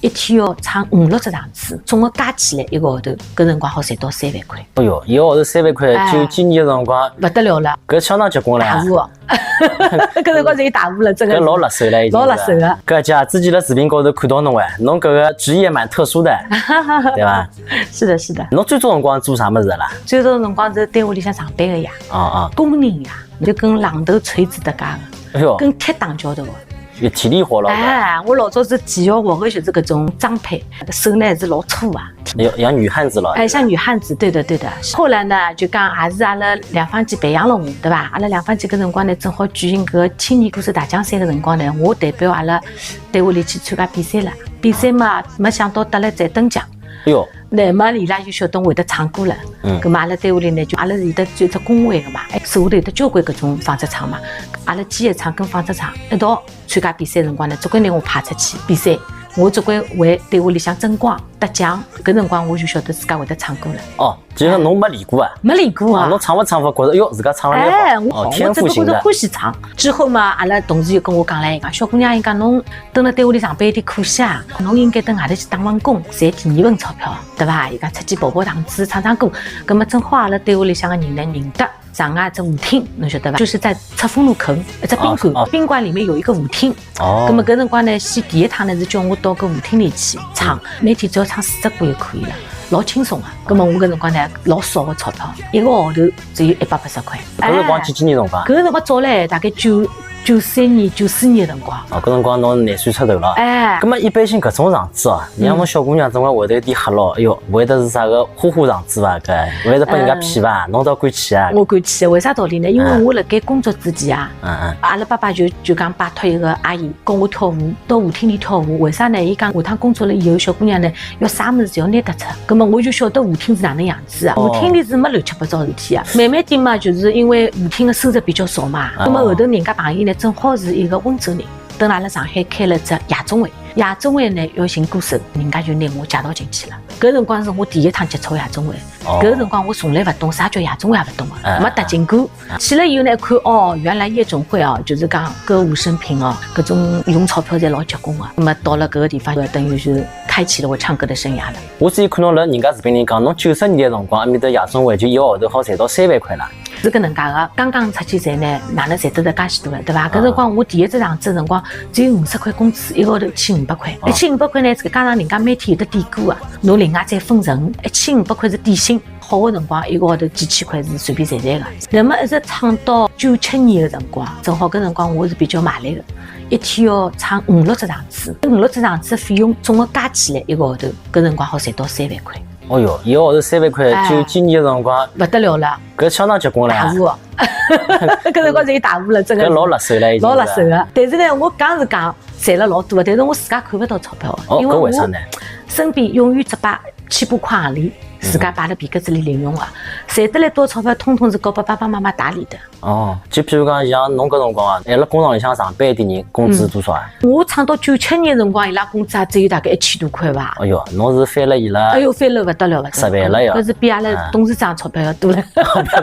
一天要唱5、6只场子，总共加起来一个号头，搿辰光好赚到3万块。哎哟，一个号头3万块，9几年的辰光，不得了了，搿相当结棍了。大户哦，搿辰光是有大户了，真的。搿老辣手了，已经。老辣手了。搿姐之前辣视频高头看到侬哎，侬搿个职业蛮特殊的，对伐？是的，是的。侬最早辰光做啥么子啦？最早辰光是单位里向上班个呀，工人呀，就跟榔头、锤子搭界个，哎哟，跟铁打交道个。有体力活了。哎，我老早是技校学的就是搿种装配，手呢是老粗啊。像女汉子了。哎，像女汉子，对的对的。后来呢，就讲也是阿拉两坊间培养了我，对伐？阿拉两坊间搿辰光呢，正好举行搿青年歌手大奖赛的辰光呢，我代表阿拉单位里去参加比赛了。比赛嘛，没想到得了3等奖。哎哟，那么伊拉就晓得我会得唱歌了。咁嘛，阿拉单位里呢，就阿拉是有得就只工会个嘛，手下头有得交关搿种纺织厂嘛。阿拉机械厂跟纺织厂一道参加比赛辰光呢，总归拿我派出去比赛。我总归为单位里向争光得奖，搿辰光我就晓得自家会得唱歌了。哦，就是侬没练过啊？没练过啊？侬唱勿唱法觉着哟自家唱了蛮好。我真的觉着欢喜唱。之后嘛，阿拉同事就跟我讲了，讲小姑娘，伊讲侬蹲辣单位里上班有点可惜啊，侬应该蹲外头去打份工，赚第2份钞票，对伐？伊讲出去跑跑堂子，唱唱歌。葛么正好阿拉单位里向个人呢认得。上海只舞厅，侬晓得伐？就是在赤峰路口一只宾馆，宾馆里面有一个舞厅。那么搿辰光呢，先第一趟呢是叫我到搿舞厅里去唱，每天只要唱4只歌就可以了，老轻松啊。那么我搿辰光呢，老少个钞票，一个号头只有180块。搿辰光几年辰光？搿辰光早唻，大概93年、94年的辰光。搿辰光侬廿岁出头了。哎，咁么一般性搿种场子哦，让侬小姑娘总归会得有点吓咯。哎哟，会得是啥个花场子伐？搿会得被人家骗伐？侬倒敢去啊？我敢去，为啥道理呢？因为我辣盖工作之前啊，阿拉爸爸就讲拜托一个阿姨教我跳舞，到舞厅里跳舞。为啥呢？伊讲下趟工作了以后，小姑娘呢要啥物事侪要拿得出。咁么我就晓得舞厅是哪能样子啊？舞厅里是没乱七八糟事体啊。慢慢点嘛，就是因为舞厅的收入比较少嘛。咁么后头人家朋友呢，正好是一个温州人，等阿拉上海开了只夜总会。夜总会呢要寻歌手，人家就拿我介绍进去了。搿辰光是我第一趟接触夜总会。搿辰光我从来勿懂啥叫夜总会，也勿懂个，没踏进过。去了以后呢，看哦，原来夜总会哦，就是讲歌舞升平哦，搿种用钞票侪老结棍个。那么到了搿个地方，等于是开启了我唱歌的生涯了。我之前看到了人家视频里讲，侬90年的辰光，埃面搭夜总会就一个号头好赚到3万块啦。是搿能介个，刚刚出去赚呢，哪能赚得着介许多了，对伐？搿辰光我第一只场子辰光只有50块工资，一个号头1500块，1500块呢，再加上人家每天有得点歌啊，侬另外再分成1500块是底薪。好个辰光，一个号头几千块是随便赚赚个。那么一直唱到97年的辰光，正好搿辰光我是比较卖力个，一天要唱5、6只场子，5、6只场子费用总共加起来一个号头，搿辰光好赚到3万块。哦哟，一个号头3万块，90几年的辰光不得了了，搿相当结棍了。大户哦，搿辰光是有大户了，真的。搿老辣手了，已经。老辣手个，但是呢，我讲是讲赚了老多，但是我自家看不到钞票，因为我身边永远只摆7、8块行钿。自家摆辣皮夹子里零用个，赚得来多少钞票，统统是交拨爸爸妈妈打理的。哦，就譬如讲像侬搿辰光啊，还辣工厂里向上班一点人，工资多少啊？我唱到97年辰光，伊拉工资也只有大概1000多块伐。哎哟，侬是翻了伊拉。哎哟，翻了勿得了10倍了哟。搿是比阿拉董事长钞票要多了。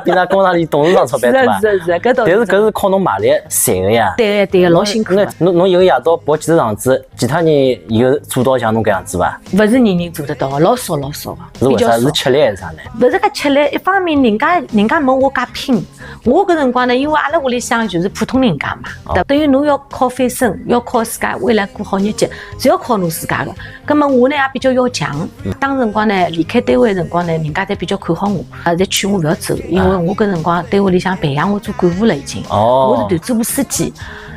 比那工厂里董事长钞票多吧？是，搿倒是。但是搿是靠侬卖力赚个呀。对，老辛苦。侬一个夜到跑几只场子，其他人有做到像侬搿样子伐？勿是人人做得到个，老少个。是为啥？是吃力还是啥呢？勿是个吃力，一方面人家没我介拼，我搿辰光呢，因为阿拉屋里向就是普通人家嘛，等于侬要靠翻身，要靠自家未来过好日脚，是要靠侬自家个。葛么我呢也比较要强，当辰光呢离开单位的辰光呢，人家侪比较看好我，侪劝我勿要走，因为我搿辰光单位里向培养我做干部了已经，我是团支部书记。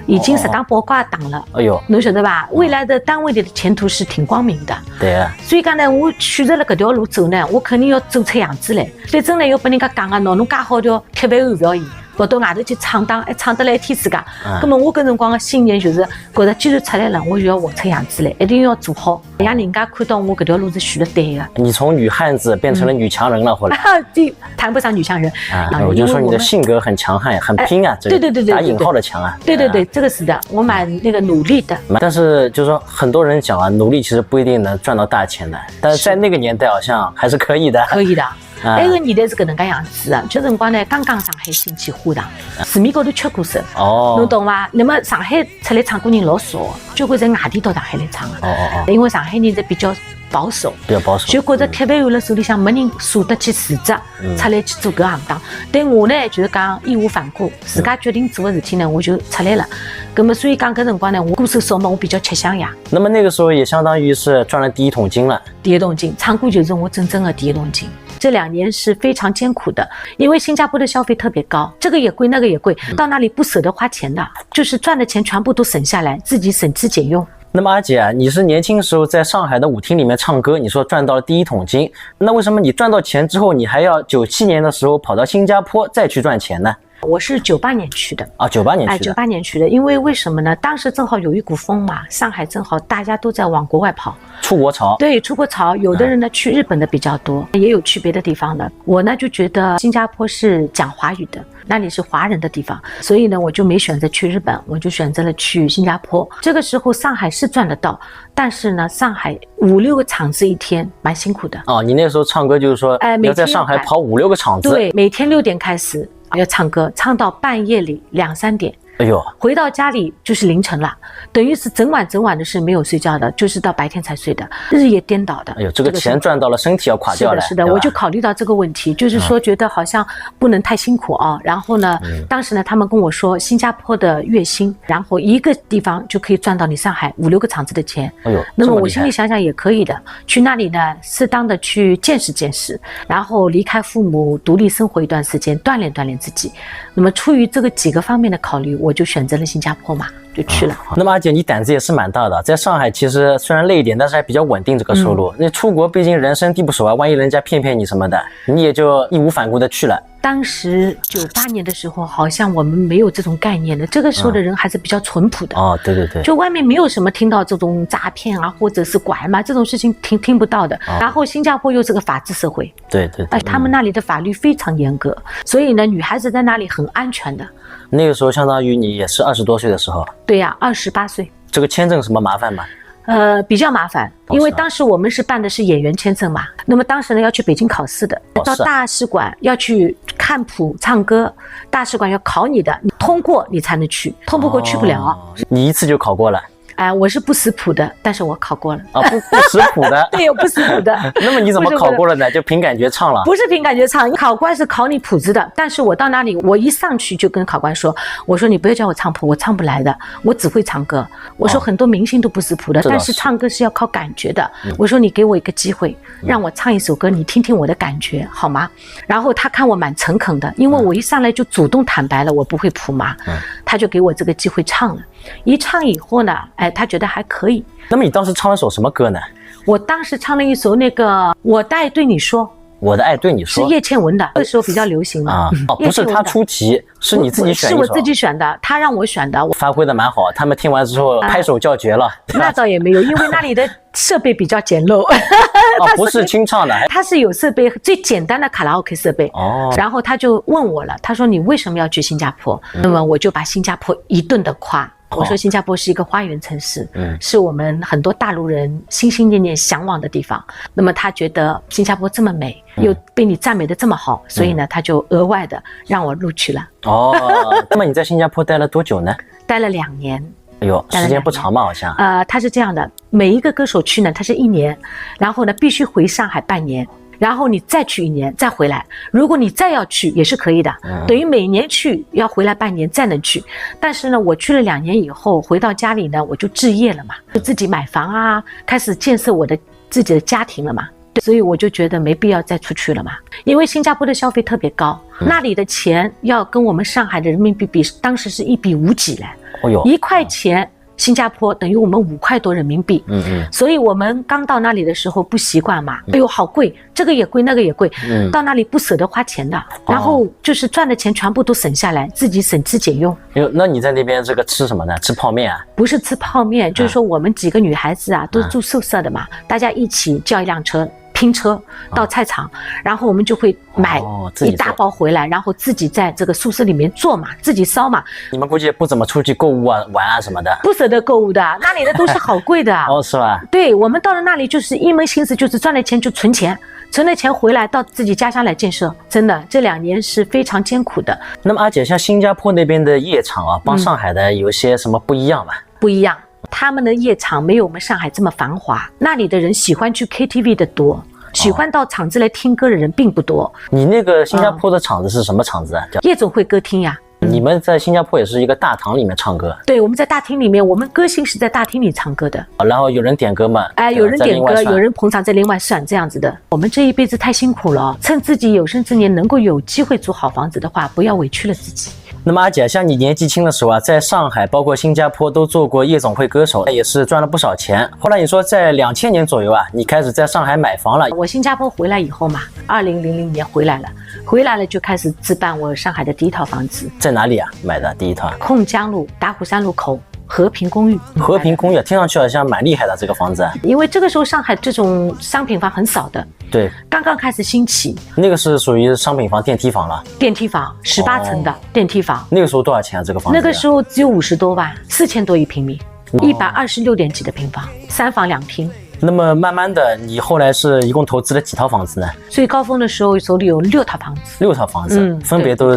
已经实当报告也打了，哎呦，侬晓得吧？未来的单位里的前途是挺光明的。对啊。所以讲呢，我选择了搿条路走呢，我肯定要走出样子来。反正呢，要拨人家讲个，喏，侬介好条铁饭碗不要伊，跑到外头去闯荡，还闯得来一天世界。咁么我搿辰光个信念就是，觉着既然出来了，我就要混出样子来，一定要做好，让人家看到我搿条路是选得对的。你从女汉子变成了女强人了，后来。对，谈不上女强人。我就说你的性格很强悍，很拼啊，对，打引号的强啊。对，这个是的，我蛮那个努力的。但是就是说，很多人讲啊，努力其实不一定能赚到大钱的，但是在那个年代好像还是可以的。可以的。那个年代是搿能介样子的，就辰光呢，刚刚上海兴起花堂，市面高头缺歌手，侬懂伐？那么上海出来唱歌人老少，交关在外地到上海来唱的。因为上海人是比较保守，就觉着铁饭碗辣手里向没人舍得去辞职出来去做搿行当。但我呢就是讲义无反顾，自家决定做的事体呢，我就出来了。那么所以讲搿辰光呢，我歌手少嘛，我比较吃香呀。那么那个时候也相当于是赚了第一桶金了。第一桶金，唱歌就是我真正的第一桶金。这2年是非常艰苦的，因为新加坡的消费特别高，这个也贵那个也贵，到那里不舍得花钱的，就是赚的钱全部都省下来，自己省吃俭用。那么阿姐啊，你是年轻时候在上海的舞厅里面唱歌，你说赚到了第一桶金，那为什么你赚到钱之后，你还要97年的时候跑到新加坡再去赚钱呢？我是98年去的啊，98年去的。98年去的，因为为什么呢？当时正好有一股风嘛，上海正好大家都在往国外跑，出国潮。对，出国潮，有的人呢去日本的比较多，也有去别的地方的。我呢就觉得新加坡是讲华语的，那里是华人的地方，所以呢我就没选择去日本，我就选择了去新加坡。这个时候上海是赚得到，但是呢上海5、6个场子一天，蛮辛苦的。哦，你那个时候唱歌就是说，要在上海跑5、6个场子。对，每天6点开始。要唱歌，唱到半夜里2、3点。哎呦，回到家里就是凌晨了，等于是整晚的是没有睡觉的，就是到白天才睡的，日夜颠倒的。哎呦，这个钱赚到了，身体要垮掉了。是的，我就考虑到这个问题，就是说觉得好像不能太辛苦啊。然后呢，当时呢，他们跟我说，新加坡的月薪，然后一个地方就可以赚到你上海5、6个场子的钱。哎呦，那么我心里想想也可以的，去那里呢，适当的去见识见识，然后离开父母，独立生活一段时间，锻炼锻炼自己。那么出于这个几个方面的考虑，我就选择了新加坡嘛，就去了。那么阿姐，你胆子也是蛮大的，在上海其实虽然累一点，但是还比较稳定这个收入。那出国毕竟人生地不熟啊，万一人家骗你什么的，你也就义无反顾的去了。当时98年的时候，好像我们没有这种概念的，这个时候的人还是比较淳朴的。哦，对对对，就外面没有什么听到这种诈骗啊，或者是拐卖这种事情听不到的。然后新加坡又是个法治社会，对对对，他们那里的法律非常严格，所以呢，女孩子在那里很安全的。那个时候相当于你也是20多岁的时候。对呀，28岁。这个签证什么麻烦吗？比较麻烦，因为当时我们是办的是演员签证嘛，那么当时呢要去北京考试的，到大使馆要去看谱唱歌，大使馆要考你的，你通过你才能去，通不过去不了。你一次就考过了？我是不识谱的，但是我考过了。不识谱的？对，我不识谱的。那么你怎么考过了呢？就凭感觉唱了？不是凭感觉唱，考官是考你谱子的。但是我到那里，我一上去就跟考官说，我说你不要叫我唱谱，我唱不来的，我只会唱歌。我说很多明星都不识谱的，但是唱歌是要靠感觉的。我说你给我一个机会，让我唱一首歌，你听听我的感觉好吗？然后他看我蛮诚恳的，因为我一上来就主动坦白了我不会谱嘛，他就给我这个机会唱了。一唱以后呢，他觉得还可以。那么你当时唱了首什么歌呢？我当时唱了一首那个《我的爱对你说》。我的爱对你说是叶倩文的，那时候比较流行嘛。不是他出题，是你自己选一首。是我自己选的，他让我选的。发挥的蛮好，他们听完之后拍手叫绝了。那倒也没有，因为那里的设备比较简陋。不是清唱的，他是有设备，最简单的卡拉 OK 设备。然后他就问我了，他说你为什么要去新加坡？那么我就把新加坡一顿的夸。我说新加坡是一个花园城市，是我们很多大陆人心心念念向往的地方。那么他觉得新加坡这么美，又被你赞美的这么好，所以呢，他就额外的让我录取了。那么你在新加坡待了多久呢？待了2年。哎呦，时间不长嘛，好像。他是这样的，每一个歌手去呢，他是1年，然后呢必须回上海半年。然后你再去1年再回来，如果你再要去也是可以的，等于每年去要回来半年再能去。但是呢，我去了2年以后回到家里呢，我就置业了嘛，就自己买房啊，开始建设我的自己的家庭了嘛。所以我就觉得没必要再出去了嘛，因为新加坡的消费特别高，那里的钱要跟我们上海的人民币比，当时是1比5几来，1块钱。新加坡等于我们5块多人民币，所以我们刚到那里的时候不习惯嘛，哎呦好贵，这个也贵那个也贵，到那里不舍得花钱的，然后就是赚的钱全部都省下来，自己省吃俭用。那你在那边这个吃什么呢？吃泡面啊？不是吃泡面，就是说我们几个女孩子啊，都住宿舍的嘛，大家一起叫一辆车。拼车到菜场，然后我们就会买一大包回来，然后自己在这个宿舍里面做嘛，自己烧嘛。你们估计也不怎么出去购物啊、玩啊什么的。不舍得购物的，那里的都是好贵的。是吧？对，我们到了那里就是一门心思就是赚了钱就存钱，存了钱回来到自己家乡来建设，真的这2年是非常艰苦的。那么阿姐，像新加坡那边的夜场啊，帮上海的有些什么不一样吗？不一样，他们的夜场没有我们上海这么繁华，那里的人喜欢去 KTV 的多，喜欢到场子来听歌的人并不多。你那个新加坡的场子是什么场子啊？夜总会歌厅呀。你们在新加坡也是一个大堂里面唱歌？对，我们在大厅里面，我们歌星是在大厅里唱歌的。然后有人点歌嘛？有人点歌，有人捧场，再另外算这样子的。我们这一辈子太辛苦了，趁自己有生之年能够有机会租好房子的话，不要委屈了自己。那么阿姐，像你年纪轻的时候啊，在上海包括新加坡都做过夜总会歌手，也是赚了不少钱。后来你说在2000年左右啊，你开始在上海买房了。我新加坡回来以后嘛，2000年回来了就开始置办我上海的第一套房子。在哪里啊买的第一套？控江路打虎山路口和平公寓。和平公寓听上去好像蛮厉害的这个房子。因为这个时候上海这种商品房很少的，对，刚刚开始兴起。那个是属于商品房电梯房了。电梯房18层的电梯房。那个时候多少钱啊？这个房子？那个时候只有50多万，4000多一平米，126点几的平房，3房2厅。那么慢慢的，你后来是一共投资了几套房子呢？最高峰的时候手里有6套房子。6套房子，分别都是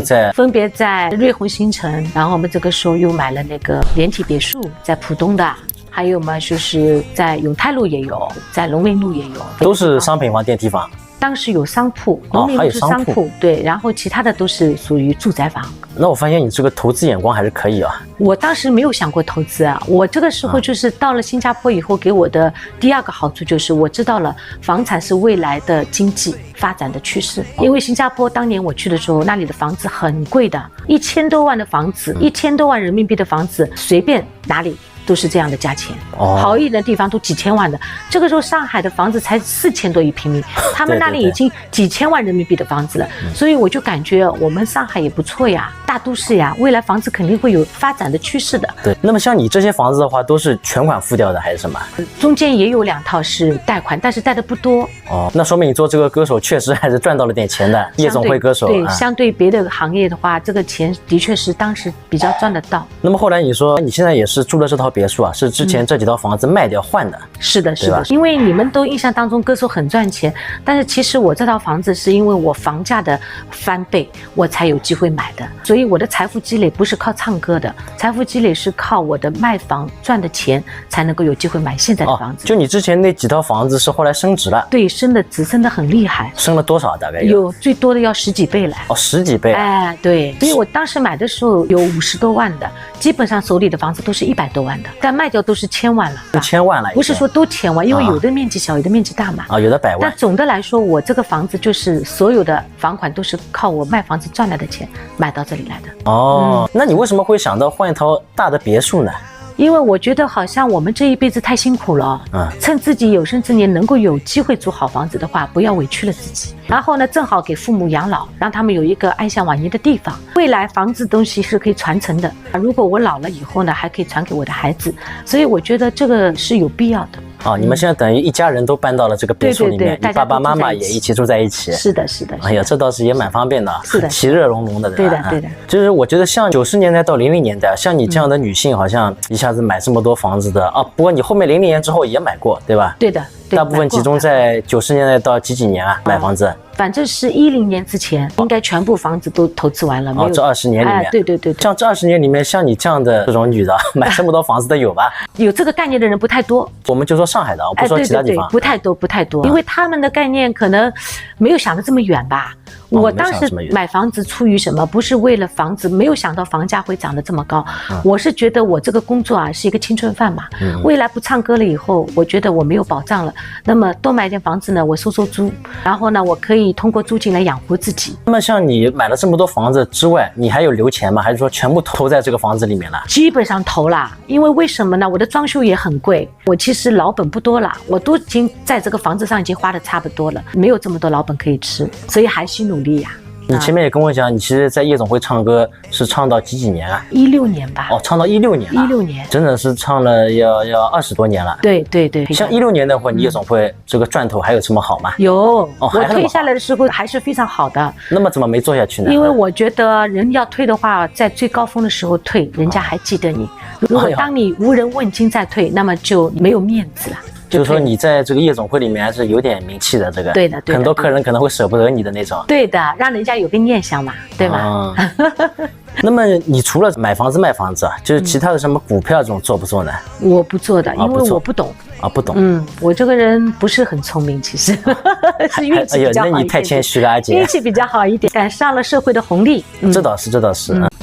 在瑞虹新城，然后我们这个时候又买了那个连体别墅，在浦东的，还有嘛就是在永泰路也有，在龙陵路也有，都是商品房电梯房。当时有商铺，农民路是商铺，对，然后其他的都是属于住宅房。那我发现你这个投资眼光还是可以啊。我当时没有想过投资啊，我这个时候就是到了新加坡以后，给我的第2个好处就是我知道了房产是未来的经济发展的趋势。因为新加坡当年我去的时候，那里的房子很贵的，1000多万的房子，1000多万人民币的房子，随便哪里都是这样的价钱，好一点的地方都几千万的。这个时候上海的房子才4000多一平米，他们那里已经几千万人民币的房子了。所以我就感觉我们上海也不错呀，大都市呀，未来房子肯定会有发展的趋势的。对，那么像你这些房子的话，都是全款付掉的还是什么？中间也有2套是贷款，但是贷的不多。那说明你做这个歌手确实还是赚到了点钱的，夜总会歌手。对，相对别的行业的话，这个钱的确是当时比较赚得到。那么后来你说你现在也是住了这套别墅啊，是之前这几套房子卖掉换的？是的，是的。因为你们都印象当中歌手很赚钱，但是其实我这套房子是因为我房价的翻倍，我才有机会买的。所以我的财富积累不是靠唱歌的，财富积累是靠我的卖房赚的钱才能够有机会买现在的房子。就你之前那几套房子是后来升值了？对，升的值升的很厉害。升了多少？大概有最多的要10几倍来。10几倍。对，所以我当时买的时候有50多万的，基本上手里的房子都是100多万的，但卖掉都是1000万了。1000万了，不是说都1000万，因为有的面积小，有的面积大嘛。有的100万。但总的来说，我这个房子就是所有的房款都是靠我卖房子赚来的钱买到这里来的。那你为什么会想到换一套大的别墅呢？因为我觉得好像我们这一辈子太辛苦了，趁自己有生之年能够有机会租好房子的话，不要委屈了自己。然后呢，正好给父母养老，让他们有一个安享晚年的地方。未来房子东西是可以传承的，如果我老了以后呢，还可以传给我的孩子，所以我觉得这个是有必要的。你们现在等于一家人都搬到了这个别墅里面，你爸爸妈妈也一起住在一起。是的，是的。哎呀，这倒是也蛮方便的，是的，其乐融融的，对吧？对的。就是我觉得像90年代到00年代，像你这样的女性，好像一下子买这么多房子的不过你后面00年之后也买过，对吧？对的。大部分集中在90年代到几年啊买房子。反正是10年之前，应该全部房子都投资完了。这20年里面，对。像这20年里面，像你这样的这种女的买这么多房子的有吧？有这个概念的人不太多。我们就说上海的，不说其他地方。不太多，因为他们的概念可能没有想得这么远吧。我当时买房子出于什么？不是为了房子，没有想到房价会涨得这么高。我是觉得我这个工作啊是一个青春饭嘛，未来不唱歌了以后，我觉得我没有保障了。那么多买点房子呢，我收租，然后呢，我可以通过租金来养活自己。那么像你买了这么多房子之外，你还有留钱吗？还是说全部投在这个房子里面了？基本上投了，因为为什么呢？我的装修也很贵，我其实老本不多了，我都已经在这个房子上已经花的差不多了，没有这么多老本可以吃，所以还需努力呀。你前面也跟我讲，你其实在夜总会唱歌是唱到几年啊？16年吧。唱到16年了。16年，真的是唱了要20多年了。对。像16年那会儿，你夜总会这个赚头还有这么好吗？有，我退下来的时候还是非常好的。那么怎么没做下去呢？因为我觉得人要退的话，在最高峰的时候退，人家还记得你。如果当你无人问津再退，那么就没有面子了。就是说你在这个夜总会里面还是有点名气的，这个对的，很多客人可能会舍不得你的那种。对的，让人家有个念想嘛，对吧？那么你除了买房子卖房子啊，就是其他的什么股票这种做不做呢？我不做的，因为我不懂。不懂。我这个人不是很聪明，其实是运气比较好一点。那你太谦虚了，阿姐。运气比较好一点，赶上了社会的红利。这倒是。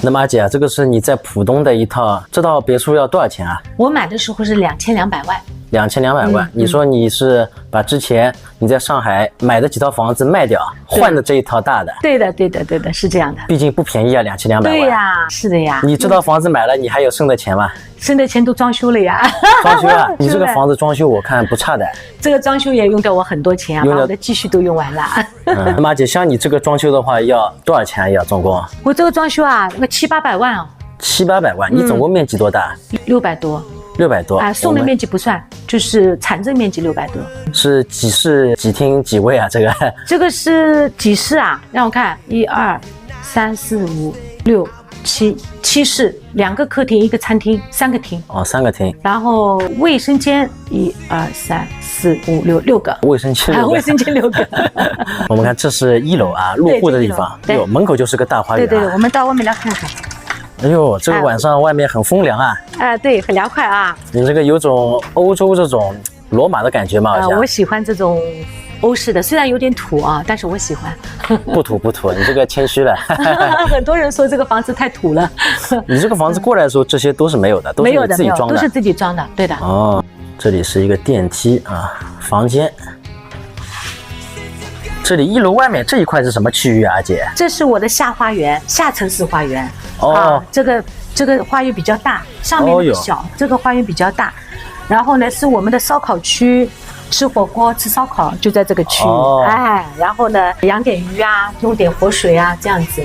那么阿姐啊，这个是你在浦东的一套，这套别墅要多少钱啊？我买的时候是2200万。2200万，你说你是把之前你在上海买的几套房子卖掉，换的这一套大的？对的，是这样的。毕竟不便宜啊，2200万。对呀，是的呀。你这套房子买了，你还有剩的钱吗？剩的钱都装修了呀。装修啊？你这个房子装修我看不差的。这个装修也用掉我很多钱啊，把我的积蓄都用完了。那么姐，像你这个装修的话，要多少钱要总共？我这个装修啊，那个700-800万哦。700-800万，你总共面积多大？600多。600多啊，送的面积不算，就是产证面积600多。是几室几厅几卫啊？这个是几室啊？让我看，1、2、3、4、5、6、7室，2个客厅，1个餐厅，3个厅。3个厅。然后卫生间1、2、3、4、5、6个。卫生间6个。卫生间6个。我们看，这是1楼啊，入户的地方。对，门口就是个大花园。对，我们到外面来看看。哎呦，这个晚上外面很风凉啊！对，很凉快啊！你这个有种欧洲这种罗马的感觉吗？我喜欢这种欧式的，虽然有点土啊，但是我喜欢。不土，你这个谦虚了。很多人说这个房子太土了。你这个房子过来的时候，这些都是没有的，都是你自己装的，都是自己装的，对的。这里是一个电梯啊，房间。这里1楼外面这一块是什么区域啊，阿姐？这是我的下花园，下沉式花园。这个花园比较大，上面小，这个花园比较大。然后呢，是我们的烧烤区，吃火锅、吃烧烤就在这个区。然后呢，养点鱼啊，用点活水啊，这样子。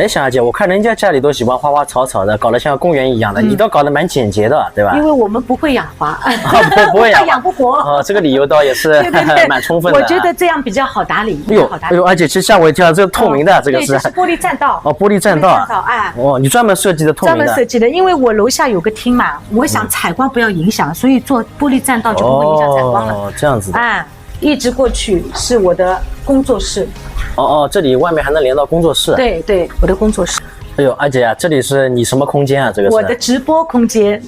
小阿姐，我看人家家里都喜欢花花草草的，搞得像公园一样的，你倒搞得蛮简洁的，对吧？因为我们不会养花，不会养不活。这个理由倒也是蛮充分的。我觉得这样比较好打理。哎呦，阿姐，其实吓我一跳，这个透明的，这个是。对，这是玻璃栈道。玻璃栈道。你专门设计的透明的。专门设计的，因为我楼下有个厅嘛，我想采光不要影响，所以做玻璃栈道就不会影响采光了。这样子的。一直过去是我的工作室。这里外面还能连到工作室。对，我的工作室。哎呦，阿姐啊，这里是你什么空间啊？这个是我的直播空间。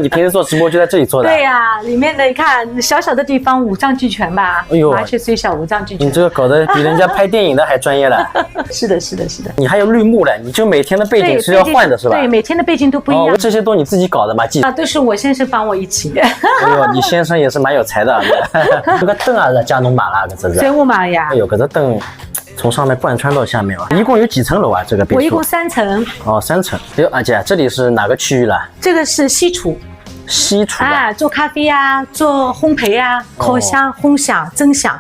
你平时做直播就在这里做的？对呀，里面的你看小小的地方五脏俱全吧。哎呦，麻雀虽小五脏俱全。你这个搞得比人家拍电影的还专业了。是的。你还有绿幕嘞，你就每天的背景是要换的是吧？对，每天的背景都不一样。这些都你自己搞的吗？都是我先生帮我一起。哎呦，你先生也是蛮有才的。这个灯啊是加农马啦，这是。真我妈呀！哎呦，这个灯。从上面贯穿到下面一共有几层楼啊？这个别墅我一共3层。3层。哎呦，阿姐，这里是哪个区域了？这个是西厨。西厨做咖啡啊，做烘焙啊，烤箱、烘箱、蒸箱。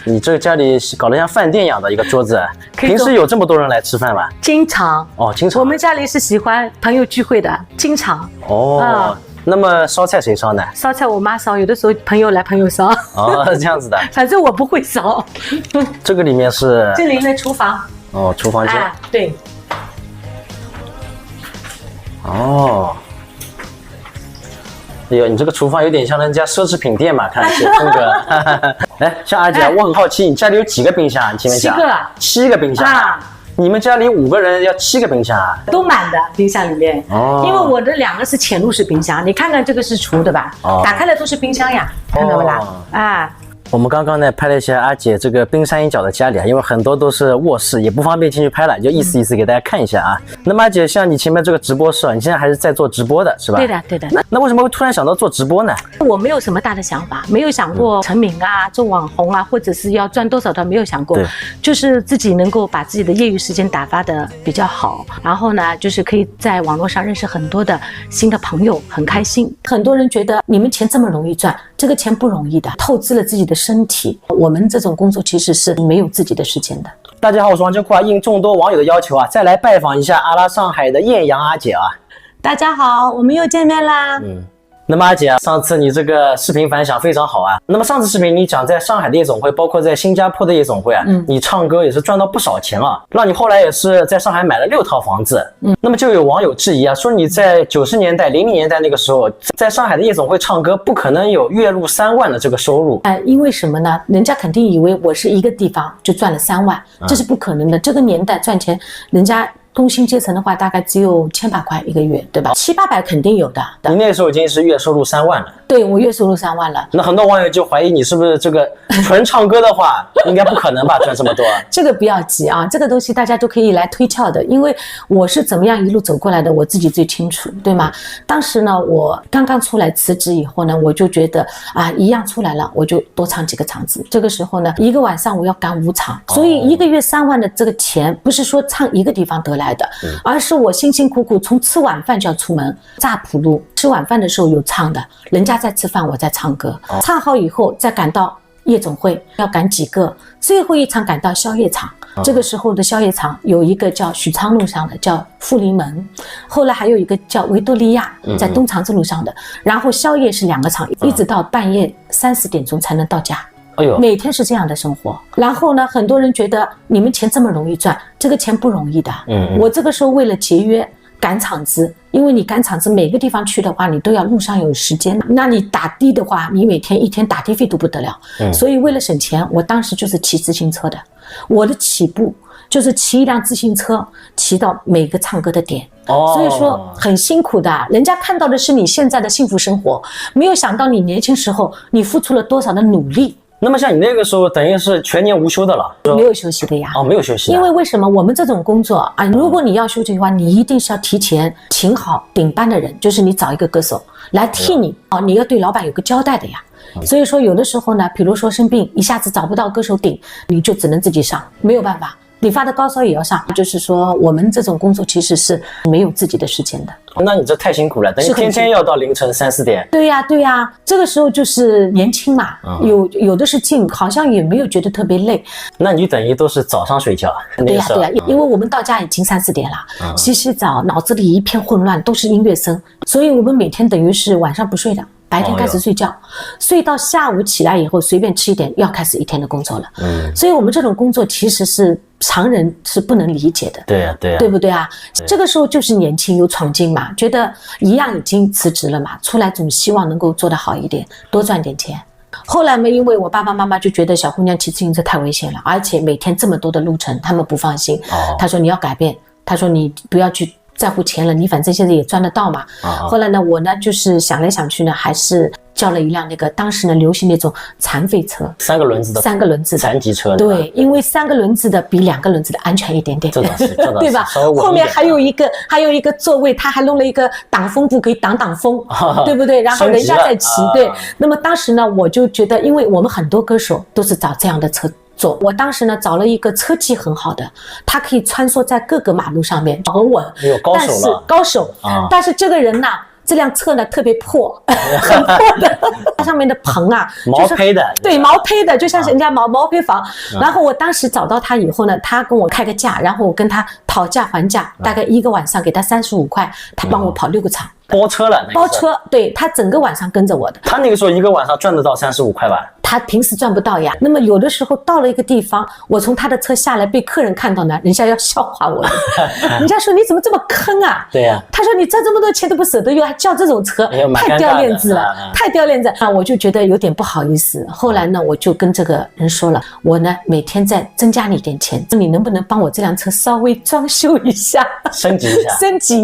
你这个家里搞得像饭店一样的一个桌子，平时有这么多人来吃饭吗？经常。经常。我们家里是喜欢朋友聚会的，经常。那么烧菜谁烧呢？烧菜我妈烧，有的时候朋友来朋友烧。这样子的。反正我不会烧。这个里面是？这里面厨房。厨房间。对。哎呦，你这个厨房有点像人家奢侈品店嘛，看起风格。像阿姐，我很好奇，你家里有几个冰箱？你前面讲。7个冰箱。你们家里5个人要7个冰箱啊？都满的冰箱里面。因为我的2个是潜入式冰箱，你看看这个是厨的吧？打开的都是冰箱呀，看到不啦？我们刚刚呢拍了一下阿姐这个冰山一角的家里啊，因为很多都是卧室，也不方便进去拍了，就意思给大家看一下啊。那么阿姐，像你前面这个直播室，你现在还是在做直播的是吧？对的。那为什么会突然想到做直播呢？我没有什么大的想法，没有想过成名啊，做网红啊，或者是要赚多少都没有想过，就是自己能够把自己的业余时间打发的比较好，然后呢，就是可以在网络上认识很多的新的朋友，很开心。很多人觉得你们钱这么容易赚，这个钱不容易的，透支了自己的身体。我们这种工作其实是没有自己的时间的。大家好，我是王真库啊，应众多网友的要求啊，再来拜访一下阿拉上海的艳阳阿姐啊。大家好，我们又见面啦。那么阿姐啊，上次你这个视频反响非常好啊。那么上次视频你讲在上海的夜总会，包括在新加坡的夜总会啊，你唱歌也是赚到不少钱啊，让你后来也是在上海买了6套房子。那么就有网友质疑啊，说你在90年代、00年代那个时候，在上海的夜总会唱歌，不可能有月入3万的这个收入。因为什么呢？人家肯定以为我是一个地方就赚了3万，这是不可能的。这个年代赚钱，人家工薪阶层的话，大概只有1800块一个月，对吧？700、800肯定有的。你那时候已经是月收入3万了。对，我月收入3万了。那很多网友就怀疑你是不是这个纯唱歌的话，应该不可能吧，赚这么多。这个不要急啊，这个东西大家都可以来推敲的，因为我是怎么样一路走过来的，我自己最清楚，对吗？当时呢，我刚刚出来辞职以后呢，我就觉得啊，一样出来了，我就多唱几个场子。这个时候呢，一个晚上我要赶5场，所以一个月3万的这个钱，不是说唱一个地方得来的，而是我辛辛苦苦从吃晚饭就要出门，乍浦路吃晚饭的时候有唱的，人家在吃饭，我在唱歌，唱好以后再赶到夜总会，要赶几个，最后一场赶到宵夜场。这个时候的宵夜场有一个叫许昌路上的叫富临门，后来还有一个叫维多利亚，在东长治路上的，然后宵夜是2个场，一直到半夜3、4点钟才能到家。每天是这样的生活。然后呢，很多人觉得你们钱这么容易赚，这个钱不容易的。我这个时候为了节约赶场子，因为你赶场子每个地方去的话，你都要路上有时间，那你打的的话，你每天一天打的费都不得了。所以为了省钱，我当时就是骑自行车的，我的起步就是骑一辆自行车骑到每个唱歌的点。所以说很辛苦的，人家看到的是你现在的幸福生活，没有想到你年轻时候你付出了多少的努力。那么像你那个时候等于是全年无休的了。没有休息的呀。没有休息。因为为什么我们这种工作啊，如果你要休息的话，你一定是要提前请好顶班的人，就是你找一个歌手来替你你要对老板有个交代的呀。所以说有的时候呢，比如说生病一下子找不到歌手顶，你就只能自己上，没有办法，你发的高烧也要上。就是说我们这种工作其实是没有自己的时间的。那你这太辛苦了，等于天天要到凌晨3、4点。对呀对呀，这个时候就是年轻嘛，有的是劲，好像也没有觉得特别累。那你等于都是早上睡觉。对呀对呀，因为我们到家已经3、4点了，洗澡，脑子里一片混乱，都是音乐声，所以我们每天等于是晚上不睡的，白天开始睡觉，睡到下午起来以后随便吃一点，要开始一天的工作了。所以我们这种工作其实是常人是不能理解的。对呀对呀，对不对啊？这个时候就是年轻有闯劲嘛，觉得一样已经辞职了嘛，出来总希望能够做得好一点，多赚点钱。后来嘛，因为我爸爸妈妈就觉得小姑娘骑自行车太危险了，而且每天这么多的路程，他们不放心。他说你要改变，他说你不要去在乎钱了，你反正现在也赚得到嘛。后来呢，我呢就是想来想去呢，还是叫了一辆那个当时呢流行那种残废车，3个轮子的残疾车。对，因为3个轮子的比2个轮子的安全一点点，这倒是对吧？后面还有一个座位，他还弄了一个挡风布可以挡风，对不对？然后人家在骑，对。那么当时呢，我就觉得，因为我们很多歌手都是找这样的车。我当时呢找了一个车技很好的，他可以穿梭在各个马路上面，很稳，有高手了，高手。但是这个人呢，这辆车呢特别破，很破的，它上面的棚啊，毛坯的，对，毛坯的，就像人家毛坯房。然后我当时找到他以后呢，他跟我开个价，然后我跟他讨价还价，大概一个晚上给他35块，他帮我跑6个场。包车了，包车，对，他整个晚上跟着我的。他那个时候一个晚上赚得到35块吧？他平时赚不到呀。那么有的时候到了一个地方，我从他的车下来被客人看到呢，人家要笑话我，人家说你怎么这么坑啊？对呀。他说你赚这么多钱都不舍得用，还叫这种车，太掉链子了，太掉链子啊！我就觉得有点不好意思。后来呢，我就跟这个人说了，我呢每天再增加你一点钱，你能不能帮我这辆车稍微装修一下，升级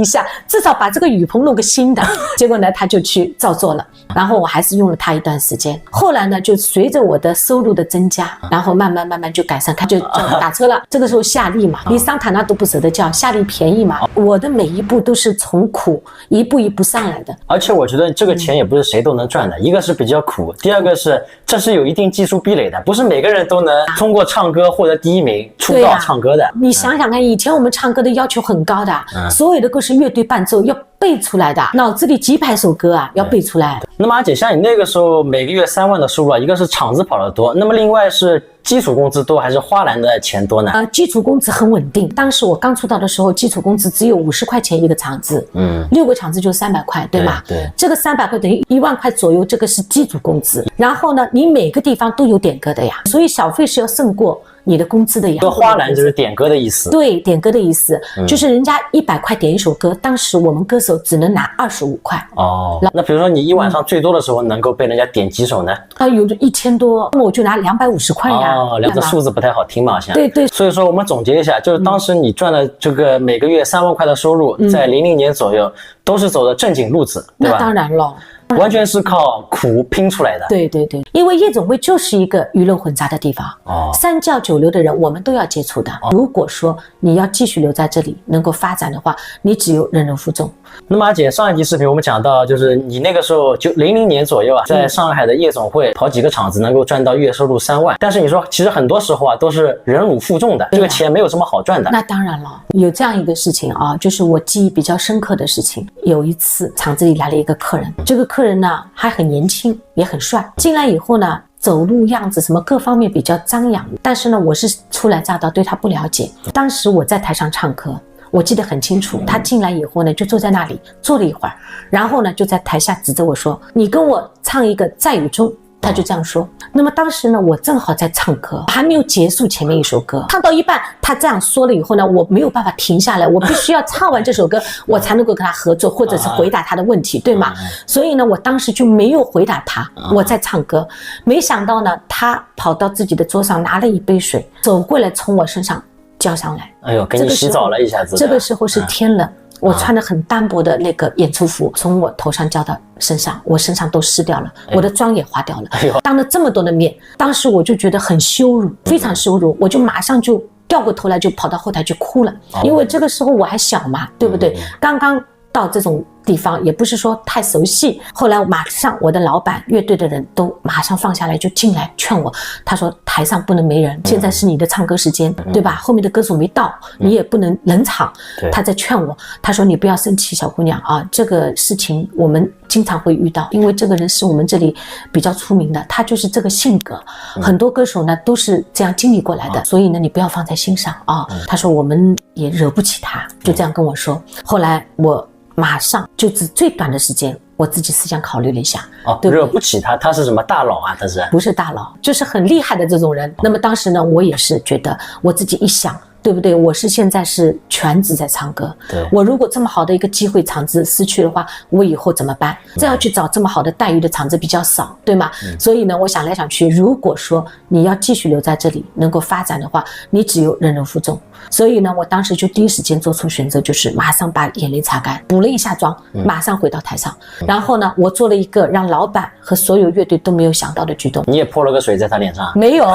一下，至少把这个雨棚弄个新的。结果呢，他就去照做了，然后我还是用了他一段时间。后来呢，就随着我的收入的增加，然后慢慢就改善，他就打车了。这个时候夏利嘛，连桑塔纳都不舍得叫，夏利便宜嘛。我的每一步都是从苦一步一步上来的。而且我觉得这个钱也不是谁都能赚的，一个是比较苦，第二个是这是有一定技术壁垒的，不是每个人都能通过唱歌获得第1名出道唱歌的。你想想看，以前我们唱歌的要求很高的，所有的歌是乐队伴奏要背出来的，脑子里几百首歌啊要背出来。那么阿姐，像你那个时候每个月3万的收入啊，一个是场子跑得多，那么另外是基础工资多还是花篮的钱多呢？基础工资很稳定。当时我刚出道的时候，基础工资只有50块钱一个场子，6个场子就300块，对吗？对，这个300块等于1万块左右，这个是基础工资。然后呢，你每个地方都有点歌的呀，所以小费是要胜过你的工资的呀。这花篮就是点歌的意思。对，点歌的意思，就是人家100块点一首歌，当时我们歌手只能拿25块。哦，那比如说你一晚上最多的时候能够被人家点几首呢？有的1000多，那么我就拿250块呀。这数字不太好听嘛，好像。对对。所以说我们总结一下，就是当时你赚的这个每个月3万块的收入，在00年左右都是走的正经路子，对吧？那当然了。完全是靠苦拼出来的。对对对，因为夜总会就是一个鱼龙混杂的地方，三教九流的人我们都要接触的。如果说你要继续留在这里能够发展的话，你只有人人负重。那么阿姐，上一集视频我们讲到，就是你那个时候就00年左右啊，在上海的夜总会跑几个场子能够赚到月收入3万，但是你说其实很多时候啊都是忍辱负重的，这个钱没有什么好赚的。那当然了，有这样一个事情啊，就是我记忆比较深刻的事情。有一次场子里来了一个客人，这个客人呢还很年轻，也很帅，进来以后呢走路样子什么各方面比较张扬，但是呢我是初来乍到，对他不了解。当时我在台上唱歌，我记得很清楚，他进来以后呢就坐在那里坐了一会儿，然后呢就在台下指着我说，你跟我唱一个在雨中，他就这样说。那么当时呢我正好在唱歌，还没有结束前面一首歌，唱到一半他这样说了以后呢，我没有办法停下来，我必须要唱完这首歌我才能够跟他合作或者是回答他的问题，对吗？所以呢我当时就没有回答他，我在唱歌。没想到呢他跑到自己的桌上拿了一杯水走过来从我身上浇上来。哎呦，给你洗澡了一下子。这个时候是天冷，我穿的很单薄的那个演出服从我头上浇到身上，我身上都湿掉了，我的妆也花掉了。当了这么多的面，当时我就觉得很羞辱，非常羞辱，我就马上就掉过头来就跑到后台去哭了。因为这个时候我还小嘛，对不对？刚刚到这种地方也不是说太熟悉，后来马上我的老板乐队的人都马上放下来就进来劝我，他说台上不能没人，现在是你的唱歌时间，对吧？后面的歌手没到，你也不能冷场。他在劝我，他说你不要生气小姑娘啊，这个事情我们经常会遇到，因为这个人是我们这里比较出名的，他就是这个性格，很多歌手呢都是这样经历过来的，所以呢你不要放在心上啊。他说我们也惹不起他，就这样跟我说。后来我马上就最短的时间，我自己思想考虑了一下，对不对？惹不起他，他是什么大佬啊？他是不是大佬，就是很厉害的这种人。那么当时呢，我也是觉得我自己一想，对不对？我是现在是全职在唱歌，我如果这么好的一个机会场子失去的话，我以后怎么办？再要去找这么好的待遇的场子比较少，对吗？所以呢，我想来想去，如果说你要继续留在这里能够发展的话，你只有人人负重。所以呢，我当时就第一时间做出选择，就是马上把眼泪擦干，补了一下妆，马上回到台上。然后呢，我做了一个让老板和所有乐队都没有想到的举动。你也泼了个水在他脸上？没有，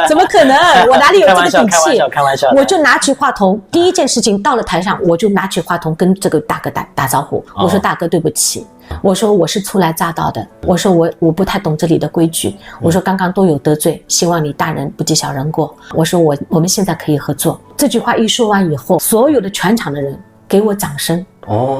怎么可能？我哪里有这个底气？开玩笑。我就拿起话筒，第一件事情到了台上，我就拿起话筒跟这个大哥打招呼。我说大哥对不起，我说我是初来乍到的，我说我不太懂这里的规矩，我说刚刚都有得罪，希望你大人不计小人过。我说我们现在可以合作。这句话一说完以后，所有的全场的人给我掌声。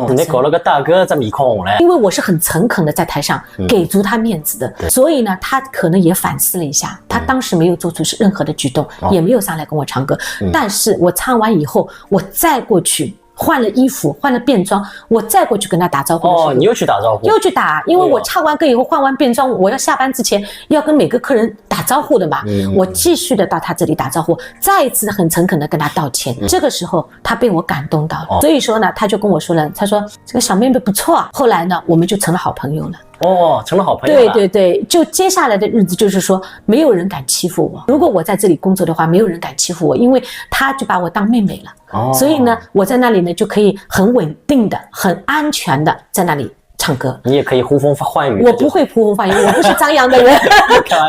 你搞了个大哥在面孔红嘞，因为我是很诚恳的在台上给足他面子的，所以呢，他可能也反思了一下，他当时没有做出任何的举动，也没有上来跟我唱歌，但是我唱完以后，我再过去。换了衣服，换了便装，我再过去跟他打招呼的时候，你又去打招呼？又去打，因为我唱完歌以后换完便装，我要下班之前要跟每个客人打招呼的嘛。我继续的到他这里打招呼，再一次很诚恳的跟他道歉。这个时候他被我感动到了，所以说呢，他就跟我说了，他说这个小妹妹不错啊。后来呢，我们就成了好朋友了。成了好朋友了。对，就接下来的日子就是说，没有人敢欺负我。如果我在这里工作的话，没有人敢欺负我，因为他就把我当妹妹了。所以呢，我在那里呢就可以很稳定的、很安全的在那里唱歌。你也可以呼风唤雨。我不会呼风唤雨，我不是张扬的人，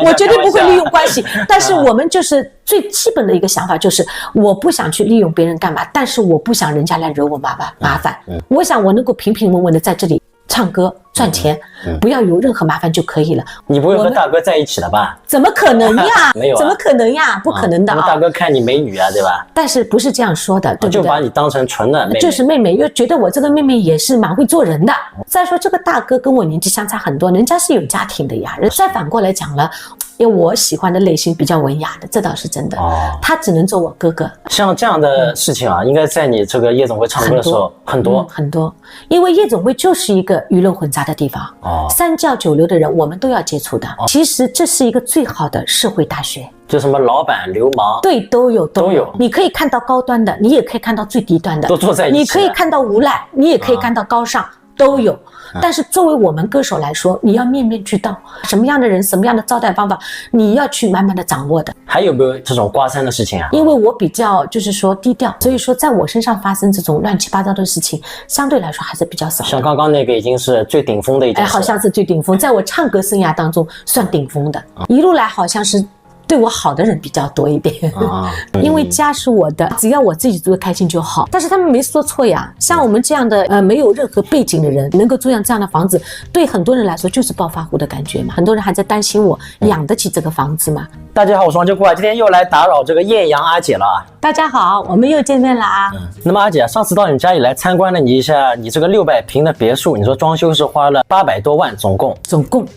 我绝对不会利用关系。但是我们就是最基本的一个想法，就是我不想去利用别人干嘛，但是我不想人家来惹我麻烦。我想我能够平平稳稳的在这里唱歌赚钱，不要有任何麻烦就可以了。你不会和大哥在一起了吧？怎么可能呀？没有，怎么可能呀？不可能的啊！大哥看你美女啊，对吧？但是不是这样说的，对不对？就把你当成纯的妹妹，就是妹妹，又觉得我这个妹妹也是蛮会做人的。再说这个大哥跟我年纪相差很多，人家是有家庭的呀。再反过来讲了，因为我喜欢的类型比较文雅的，这倒是真的。他只能做我哥哥。像这样的事情啊，应该在你这个夜总会唱歌的时候很多很多，因为夜总会就是一个鱼龙混杂的地方。三教九流的人我们都要接触的。其实这是一个最好的社会大学。就什么老板、流氓，对，都有。你可以看到高端的，你也可以看到最低端的，都坐在一起。你可以看到无赖，你也可以看到高尚，都有。但是作为我们歌手来说，你要面面俱到，什么样的人，什么样的招待方法，你要去慢慢的掌握的。还有没有这种刮痧的事情啊？因为我比较就是说低调，所以说在我身上发生这种乱七八糟的事情，相对来说还是比较少的。像刚刚那个已经是最顶峰的一件事，好像是最顶峰，在我唱歌生涯当中算顶峰的。一路来好像是对我好的人比较多一点，因为家是我的，只要我自己住得开心就好。但是他们没说错呀，像我们这样的没有任何背景的人，能够住上这样的房子，对很多人来说就是暴发户的感觉嘛。很多人还在担心我养得起这个房子嘛。大家好，我是王秋姑，今天又来打扰这个艳阳阿姐了啊。大家好，我们又见面了啊。那么阿姐，上次到你家里来参观了你一下，你这个600平的别墅，你说装修是花了800多万，总共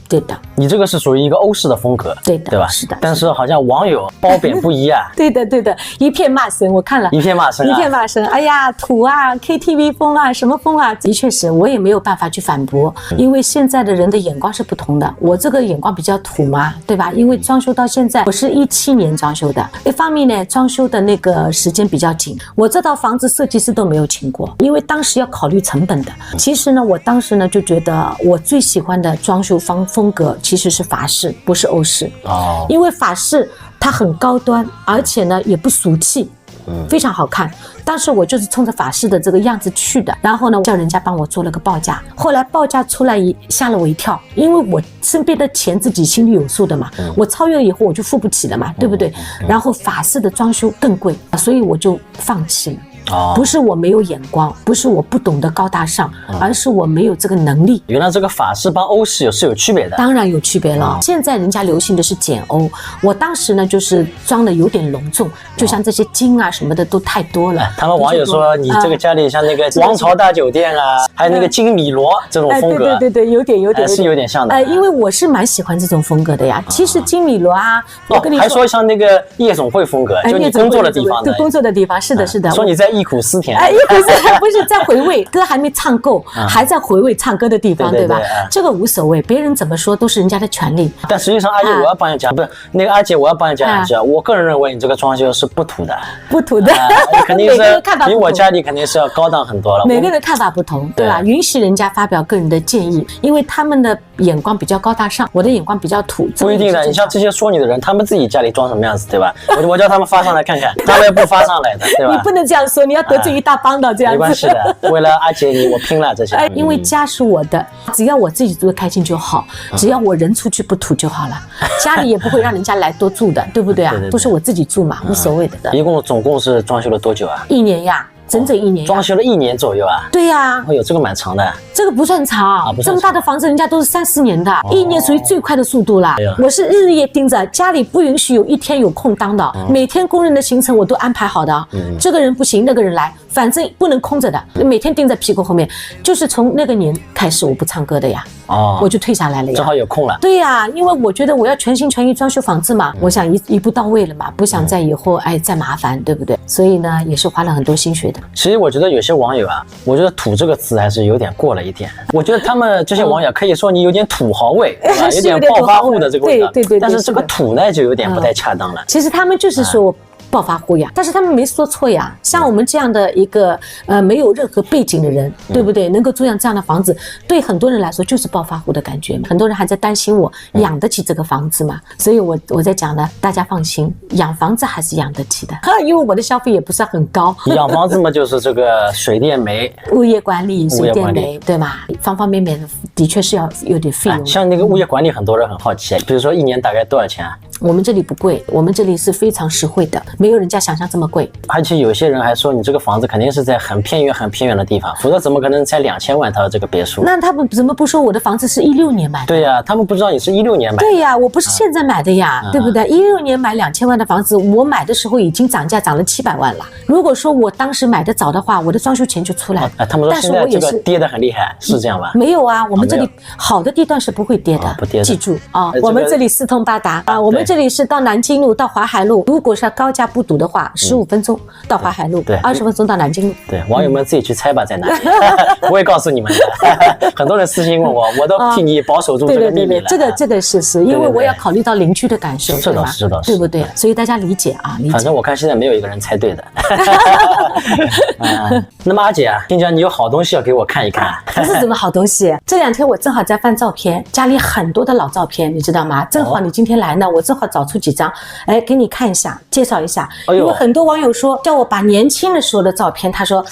对的。你这个是属于一个欧式的风格，对的，对吧？是的。但是好像网友褒贬不一啊。对的，一片骂声，我看了一片骂声，哎呀，土啊 ，KTV 风啊，什么风啊？的确是我也没有办法去反驳，因为现在的人的眼光是不同的。我这个眼光比较土嘛，对吧？因为装修到现在，我是17年装修的，一方面呢，装修的那个时间比较紧，我这套房子设计师都没有请过，因为当时要考虑成本的。其实呢，我当时呢就觉得我最喜欢的装修风格其实是法式，不是欧式。因为法式它很高端，而且呢也不俗气。非常好看，当时我就是冲着法式的这个样子去的，然后呢叫人家帮我做了个报价，后来报价出来吓了我一跳，因为我身边的钱自己心里有数的嘛，我超越以后我就付不起了嘛，对不对？然后法式的装修更贵，所以我就放弃了。不是我没有眼光，不是我不懂得高大上，而是我没有这个能力。原来这个法式帮欧式是有区别的。当然有区别了。现在人家流行的是简欧，我当时呢就是装的有点隆重，就像这些金啊什么的都太多了。他们网友说你这个家里像那个王朝大酒店啊，还有那个金米罗这种风格。对，有点是有点像的。因为我是蛮喜欢这种风格的呀。其实金米罗啊，我跟你说，还说像那个夜总会风格，就你工作的地方。对，工作的地方，是的。说你在忆苦思甜。不是在回味，歌还没唱够，还在回味唱歌的地方，对吧？这个无所谓，别人怎么说都是人家的权利。但实际上，阿姐我要帮你讲，不是那个阿姐，我要帮你讲一下。我个人认为你这个装修是不土的，肯定是比我家里肯定是要高档很多了。每个人看法不同，对吧？允许人家发表个人的建议，因为他们的眼光比较高大上，我的眼光比较土。不一定的，你像这些说你的人，他们自己家里装什么样子，对吧？我叫他们发上来看看，他们也不发上来的，对吧？你不能这样说，你要得罪一大帮的这样子。没关系的，为了阿姐你，我拼了这些。因为家是我的，只要我自己住得开心就好，只要我人出去不土就好了，家里也不会让人家来多住的，对不对啊？都是我自己住嘛，无所谓的。总共是装修了多久啊？1年呀。整1年，装修了1年左右啊？对呀，这个蛮长的。这个不算长，这么大的房子人家都是3、4年的，1年属于最快的速度了。我是日夜盯着，家里不允许有一天有空当的，每天工人的行程我都安排好的。这个人不行，那个人来，反正不能空着的，每天盯在屁股后面。就是从那个年开始，我不唱歌的呀。我就退下来了呀，正好有空了。对呀，因为我觉得我要全心全意装修房子嘛，我想一步到位了嘛，不想在以后再麻烦，对不对？所以呢，也是花了很多心血的。其实我觉得有些网友啊，我觉得土这个词还是有点过了一点。我觉得他们这些网友可以说你有点土豪味，对吧？有点暴发户的这个味道。对。但是这个土呢，就有点不太恰当了。其实他们就是说暴发户呀，但是他们没说错呀。像我们这样的一个没有任何背景的人，对不对？能够住上这样的房子，对很多人来说就是暴发户的感觉嘛。很多人还在担心我养得起这个房子嘛，所以我在讲呢，大家放心，养房子还是养得起的，因为我的消费也不是很高。养房子嘛，就是这个水电煤、物业管理、水电煤，对吗？方方面面的确是要有点费用。像那个物业管理，很多人很好奇，比如说1年大概多少钱啊？我们这里不贵，我们这里是非常实惠的，没有人家想象这么贵。而且有些人还说你这个房子肯定是在很偏远的地方，否则怎么可能才2000万套这个别墅？那他们怎么不说我的房子是16年买的？对呀，他们不知道你是16年买的。对呀，我不是现在买的呀，对不对？16年买2000万的房子，我买的时候已经涨价涨了700万了。如果说我当时买的早的话，我的装修钱就出来了。他们说现在这个跌得很厉害，是这样吧？没有啊，我们这里好的地段是不会跌的，不跌的。记住啊，我们这里四通八达啊，我们这里是到南京路到淮海路，如果是高架不堵的话，15分钟到淮海路，对，20分钟到南京路。对，网友们自己去猜吧，在哪里？不会告诉你们的。很多人私信问我，我都替你保守住这个秘密了。这个是，因为我要考虑到邻居的感受，这倒是，对不对？所以大家理解啊，理解。反正我看现在没有一个人猜对的。那么阿姐啊，听讲你有好东西要给我看一看。不是什么好东西，这2天我正好在翻照片，家里很多的老照片，你知道吗？正好你今天来呢，我正好找出几张，哎，给你看一下，介绍一下。因为很多网友说叫我把年轻的时候的照片，他说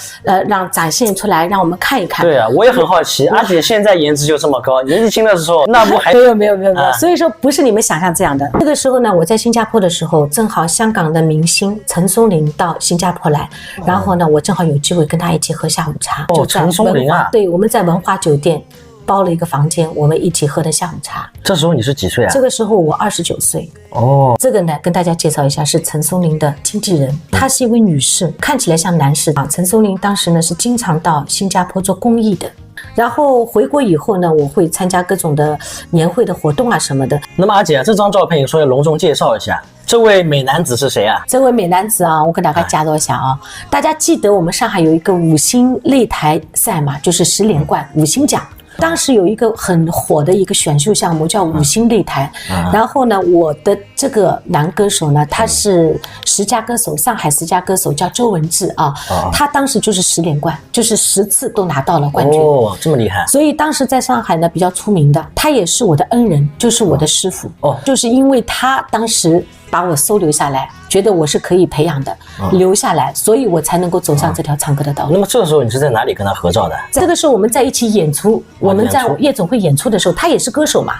让展现出来，让我们看一看。对啊，我也很好奇，阿姐现在颜值就这么高，年纪轻的时候那不还没有，所以说不是你们想象这样的。那个时候呢，我在新加坡的时候，正好香港的明星陈松伶到新加坡来，然后呢，我正好有机会跟他一起喝下午茶。哦，陈松伶啊，对，我们在文华酒店包了一个房间，我们一起喝的下午茶。这时候你是几岁啊？这个时候我29岁。哦，这个呢，跟大家介绍一下，是陈松伶的经纪人，她是一位女士，看起来像男士啊。陈松伶当时呢是经常到新加坡做公益的。然后回国以后呢，我会参加各种的年会的活动啊什么的。那么阿姐，这张照片你说要隆重介绍一下，这位美男子是谁啊？这位美男子啊，我跟大家介绍一下啊。大家记得我们上海有一个5星擂台赛嘛，就是10连冠5星奖。当时有一个很火的一个选秀项目叫5星擂台，然后呢，我的这个男歌手呢，他是10佳歌手，上海10佳歌手，叫周文智啊，他当时就是10连冠，就是10次都拿到了冠军。哦，这么厉害！所以当时在上海呢比较出名的，他也是我的恩人，就是我的师傅。哦，就是因为他当时把我收留下来，觉得我是可以培养的，留下来，所以我才能够走上这条唱歌的道路。那么这个时候你是在哪里跟他合照的？这个时候我们在一起演出，我们在夜总会演出的时候，他也是歌手嘛，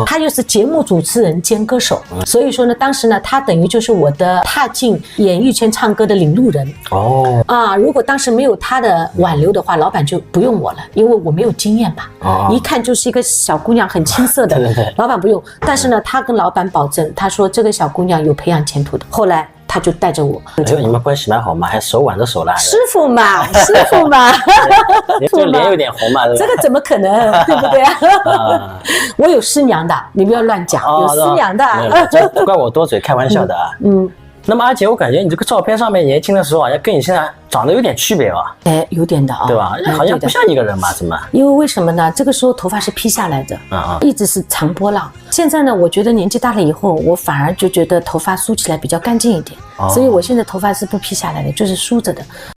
他又是节目主持人兼歌手，所以说呢，当时呢，他等于就是我的踏进演艺圈唱歌的领路人。如果当时没有他的挽留的话，老板就不用我了，因为我没有经验嘛，一看就是一个小姑娘，很青涩的，老板不用。但是呢，他跟老板保证，他说这个小姑娘有培养前途的。后来他就带着我。你们关系蛮好嘛，还手挽着手了。师傅嘛，师傅嘛，这脸有点红嘛。这个怎么可能，对不对啊？我有师娘的，你不要乱讲，有师娘的。这怪我多嘴，开玩笑的啊。那么阿姐，我感觉你这个照片上面年轻的时候好像跟你现在长得有点区别啊。哎，有点的啊，对吧？好像不像一个人嘛，怎么？因为为什么呢？这个时候头发是披下来的，一直是长波浪。现在呢，我觉得年纪大了以后，我反而就觉得头发梳起来比较干净一点，所以我现在头发是不披下来的，就是梳着的。